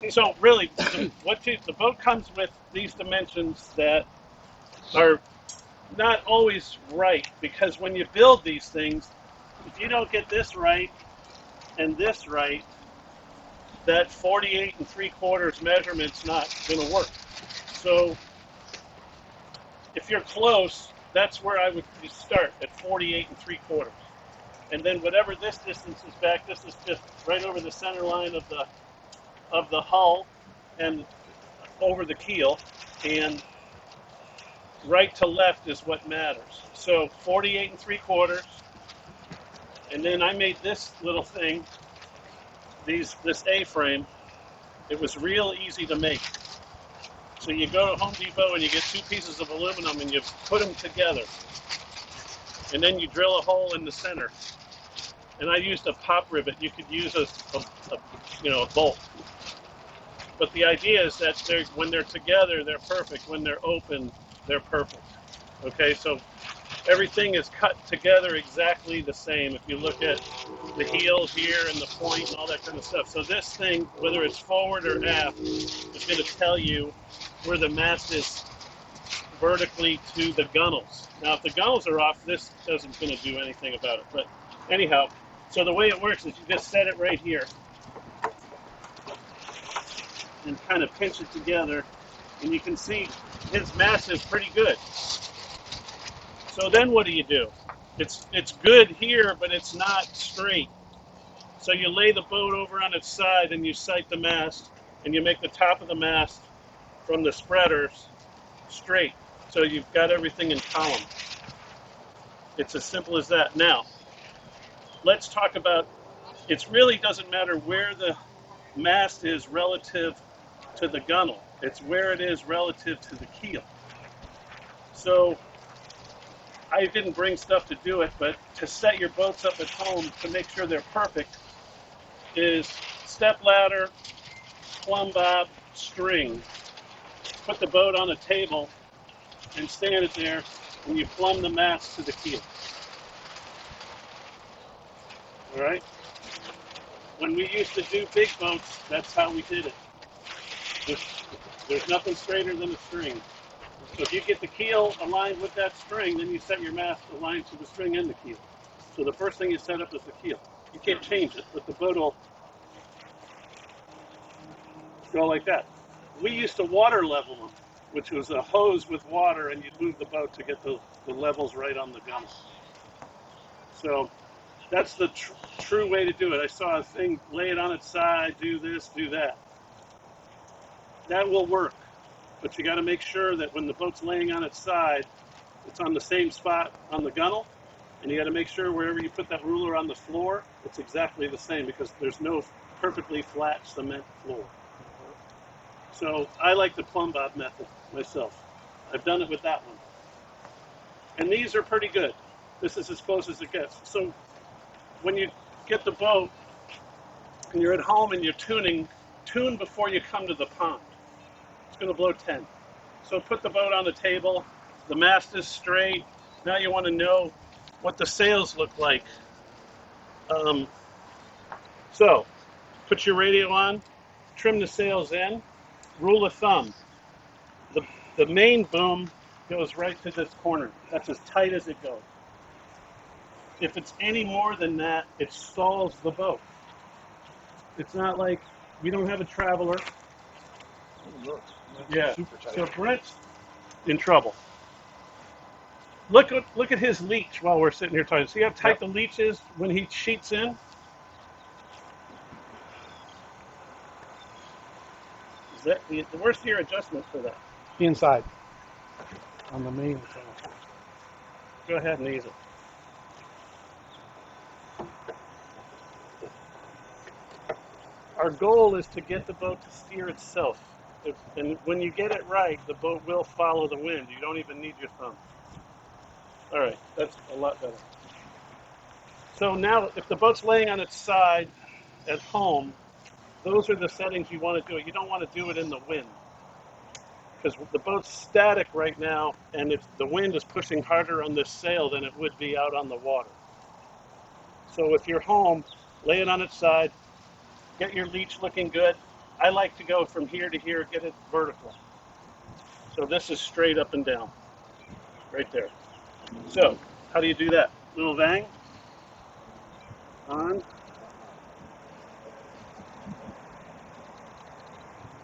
So really, the boat comes with these dimensions that are not always right, because when you build these things, if you don't get this right and this right, that 48 3/4 measurement's not going to work. So if you're close, that's where I would start, at 48 3/4. And then whatever this distance is back, this is just right over the center line of the hull and over the keel, and right to left is what matters. So 48 3/4, and then I made this little thing, this A-frame. It was real easy to make. So you go to Home Depot and you get 2 pieces of aluminum and you put them together, and then you drill a hole in the center. And I used a pop rivet. You could use a bolt. But the idea is that when they're together, they're perfect. When they're open, they're perfect. Okay, so everything is cut together exactly the same. If you look at the heel here and the point and all that kind of stuff. So this thing, whether it's forward or aft, is going to tell you where the mast is vertically to the gunnels. Now, if the gunnels are off, this isn't going to do anything about it. But anyhow, so the way it works is you just set it right here and kind of pinch it together, and you can see his mast is pretty good. So then what do? It's good here, but it's not straight. So you lay the boat over on its side and you sight the mast, and you make the top of the mast from the spreaders straight. So you've got everything in column. It's as simple as that. Now, let's talk about, it really doesn't matter where the mast is relative to the gunnel. It's where it is relative to the keel. So I didn't bring stuff to do it, but to set your boats up at home to make sure they're perfect is step ladder, plumb bob, string. Put the boat on a table and stand it there, and you plumb the mast to the keel. All right? When we used to do big boats, that's how we did it. There's nothing straighter than a string. So if you get the keel aligned with that string, then you set your mast aligned to the string and the keel. So the first thing you set up is the keel. You can't change it, but the boat will go like that. We used to water level them, which was a hose with water, and you'd move the boat to get the levels right on the gunnel. So that's the true way to do it. I saw a thing, lay it on its side, do this, do that. That will work, but you got to make sure that when the boat's laying on its side, it's on the same spot on the gunnel, and you got to make sure wherever you put that ruler on the floor, it's exactly the same, because there's no perfectly flat cement floor. So I like the plumb bob method myself. I've done it with that one. And these are pretty good. This is as close as it gets. So when you get the boat and you're at home and you're tuning, tune before you come to the pond. It's going to blow 10. So put the boat on the table. The mast is straight. Now you want to know what the sails look like. So put your radio on, trim the sails in. Rule of thumb, the main boom goes right to this corner. That's as tight as it goes. If it's any more than that, it stalls the boat. It's not like, we don't have a traveler. Yeah, so Brent's in trouble. Look at his leech while we're sitting here talking. See how tight the leech is when he sheets in? Where's your adjustment for that? Inside, on the main. Go ahead and ease it. Our goal is to get the boat to steer itself. And when you get it right, the boat will follow the wind. You don't even need your thumb. All right, that's a lot better. So now, if the boat's laying on its side at home, those are the settings you want to do it. You don't want to do it in the wind, because the boat's static right now, and if the wind is pushing harder on this sail than it would be out on the water. So if you're home, lay it on its side, get your leech looking good. I like to go from here to here, get it vertical. So this is straight up and down, right there. So how do you do that? Little vang on.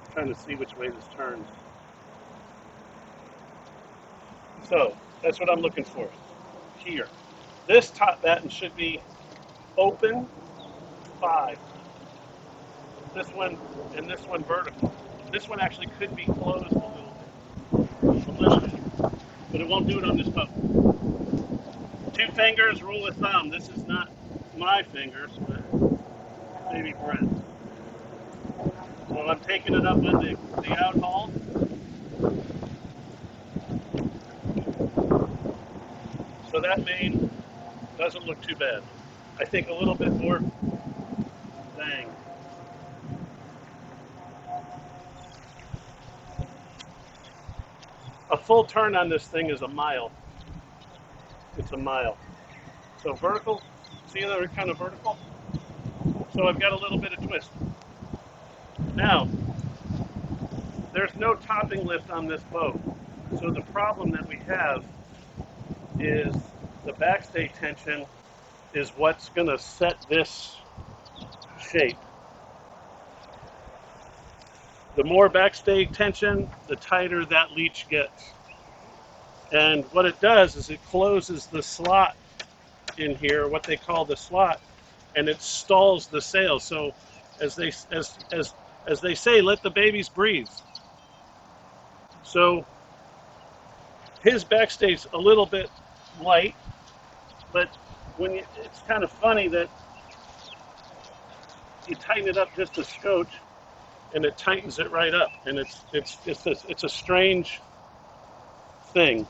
I'm trying to see which way this turns. So that's what I'm looking for here. This top batten should be open 5. This one and this one vertical. This one actually could be closed a little bit, but it won't do it on this boat. 2 fingers, rule of thumb. This is not my fingers, but maybe Brent's. So I'm taking it up on the out haul. So that main doesn't look too bad. I think a little bit more bang. A full turn on this thing is a mile. It's a mile. So vertical, see that we're kind of vertical? So I've got a little bit of twist. Now, there's no topping lift on this boat. So the problem that we have is the backstay tension is what's going to set this shape. The more backstay tension, the tighter that leech gets. And what it does is it closes the slot in here, what they call the slot, and it stalls the sail. So as they say, let the babies breathe. So his backstay's a little bit light, but it's kind of funny that you tighten it up just a scotch, and it tightens it right up, and it's a strange thing.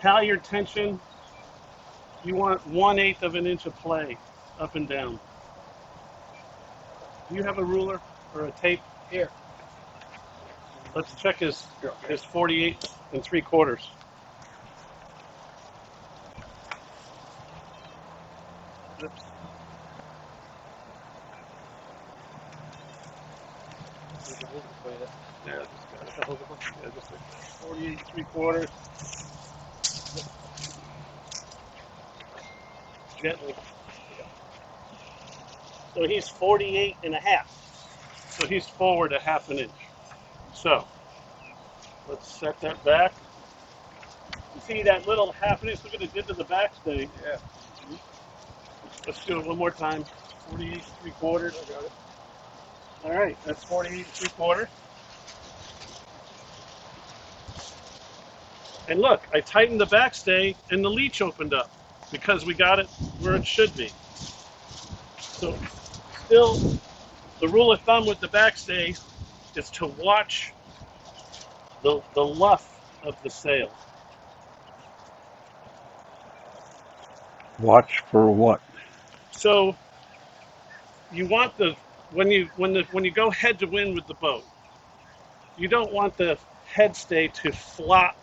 Halyard tension, you want 1/8 of an inch of play up and down. Do you have a ruler or a tape? Here. Let's check his 48 3/4. Oops. Yeah, just 48 3/4. Gently. So he's 48 1/2. So he's forward 1/2 inch. So let's set that back. You see that little 1/2 inch? Look what it did to the backstay. Yeah. Let's do it one more time. 48 3/4. I got it. All right, that's 48 3/4. And look, I tightened the backstay and the leech opened up because we got it where it should be. So still, the rule of thumb with the backstay is to watch the luff of the sail. Watch for what? So you want when you go head to wind with the boat, you don't want the head stay to flop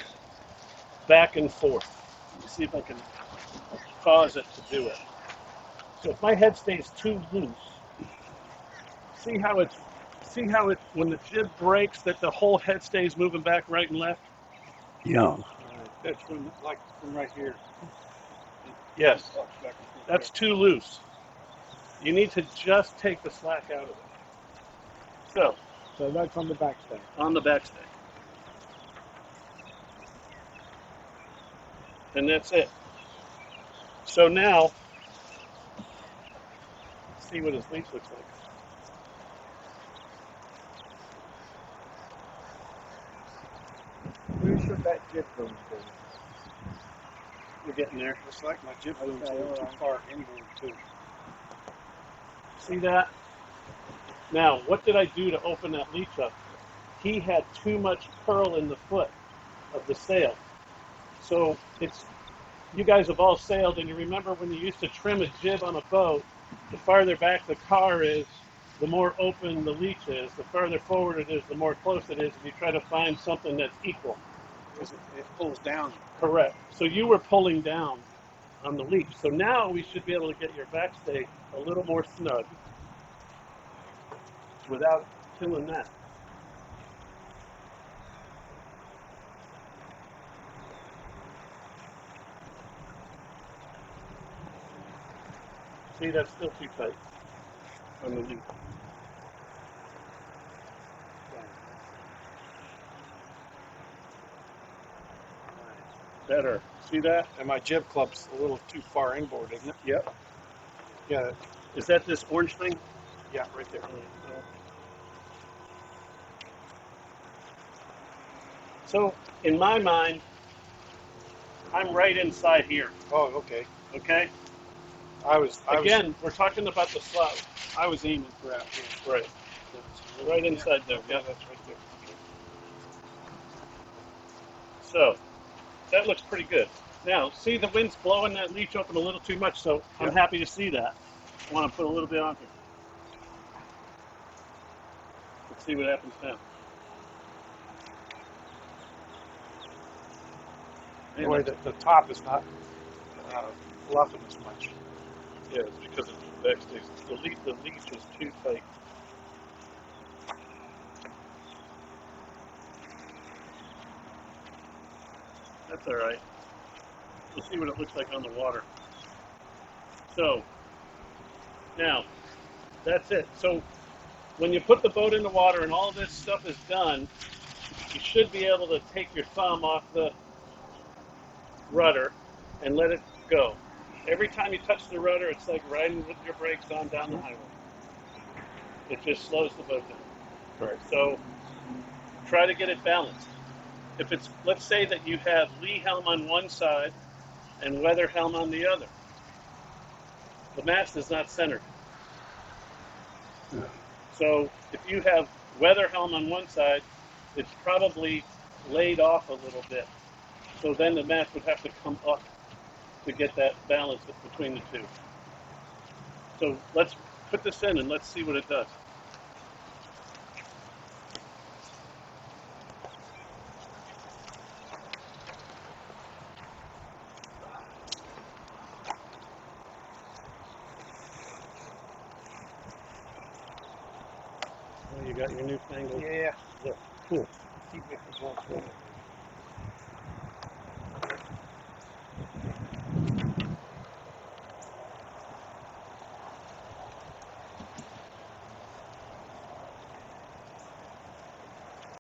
back and forth. Let me see if I can cause it to do it. So if my head stays too loose, see how it when the jib breaks that the whole head stays moving back right and left? Yeah. That's from right here. Yes. That's too loose. You need to just take the slack out of it. So that's on the backstay. On the backstay. And that's it. So now, see what his leech looks like. Where should that jib go to? We're getting there. It's like my jib goes too far inward too. See that? Now, what did I do to open that leech up? He had too much curl in the foot of the sail. So you guys have all sailed, and you remember when you used to trim a jib on a boat, the farther back the car is, the more open the leech is. The farther forward it is, the more close it is, if you try to find something that's equal. It pulls down. Correct. So you were pulling down. on the leaf. So now we should be able to get your backstay a little more snug without killing that. See, that's still too tight on the leaf. Better. See that? And my jib club's a little too far inboard, isn't it? Yep. Yeah, Is that this orange thing? yeah, right there. So, in my mind, I'm right inside here, Oh, okay. okay? Again, We're talking about the slope. I was aiming for that. Yeah. Right. Right inside there. Yeah, Yeah. that's right there. Okay. So, that looks pretty good. Now, see the wind's blowing that leech open a little too much, so I'm happy to see that. I want to put a little bit on here. Let's see what happens now. Anyway, the top is not fluffing as much. Yeah, it's because of the backstage. The leech is too tight. That's all right. We'll see what it looks like on the water. So, now, that's it. So, when you put the boat in the water and all this stuff is done, you should be able to take your thumb off the rudder and let it go. Every time you touch the rudder, it's like riding with your brakes on down the highway. It just slows the boat down. Right. So try to get it balanced. If it's, let's say that you have lee helm on one side and weather helm on the other, the mast is not centered. So if you have weather helm on one side, it's probably laid off a little bit. So then the mast would have to come up to get that balance between the two. So let's put this in and let's see what it does. Well, you got your newfangled. Yeah. Look, cool. Keep it as well.